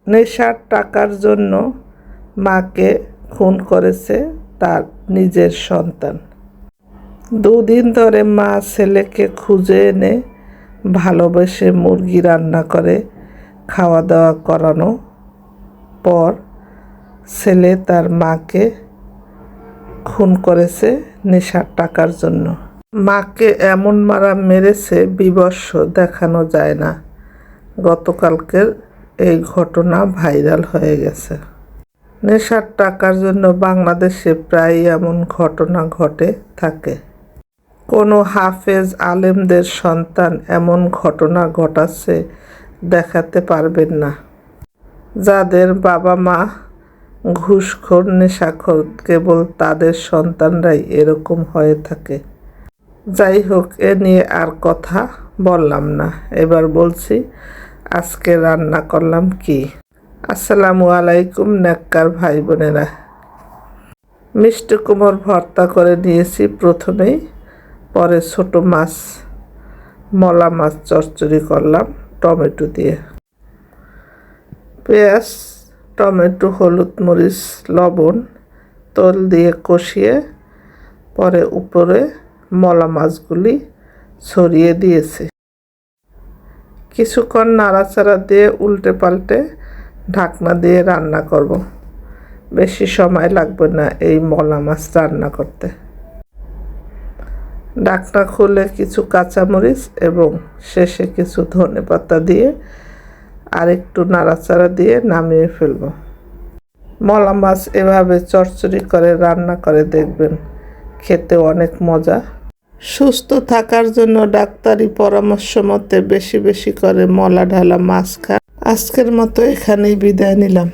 নেশার টাকার জন্য মাকে খুন করেছে তার নিজের সন্তান। 2 দিন ধরে মা ছেলেকে খুঁজে এনে ভালোবেসে মুরগি রান্না করে খাওয়া দাওয়া করানো পর ছেলে তার মাকে খুন করেছে নেশার টাকার জন্য। মাকে এমন মারা মেরেছে বীভৎস, দেখানো যায় না। গতকালকের এই ঘটনা ভাইরাল হয়ে গেছে। নেশার টাকার জন্য বাংলাদেশে প্রায়ই এমন ঘটনা ঘটে থাকে। কোনো হাফেজ আলেমদের সন্তান এমন ঘটনা ঘটাচ্ছে দেখাতে পারবেন না। যাদের বাবা মা ঘুষখোর, নেশাখোর, কেবল তাদের সন্তানরাই এরকম হয়ে থাকে। যাই হোক, এ নিয়ে আর কথা বললাম না। এবার বলছি আজকে রান্না করলাম কি। আসসালামু আলাইকুম নেককার ভাই বোনেরা। মিষ্টি কুমড় ভর্তা করে নিয়েছি প্রথমেই, পরে ছোট মাছ, মলা মাছ চচ্চড়ি করলাম টমেটো দিয়ে। পেঁয়াজ, টমেটো, হলুদ, মরিচ, লবণ, তেল দিয়ে কষিয়ে পরে উপরে মলা মাছগুলি ছড়িয়ে দিয়েছি। কিছুক্ষণ নাড়াচাড়া দিয়ে উল্টে পাল্টে ঢাকনা দিয়ে রান্না করব। বেশি সময় লাগবে না এই মলা মাছ রান্না করতে। ঢাকনা খুলে কিছু কাঁচামরিচ এবং শেষে কিছু ধনেপাতা দিয়ে আর একটু নাড়াচাড়া দিয়ে নামিয়ে ফেলব। মলা মাছ এভাবে চচ্চড়ি করে রান্না করে দেখবেন, খেতে অনেক মজা। সুস্থ থাকার জন্য ডাক্তারি পরামর্শ মতে বেশি বেশি করে মলা ঢালা মাছ খান। আজকের মতো এখানেই বিদায় নিলাম।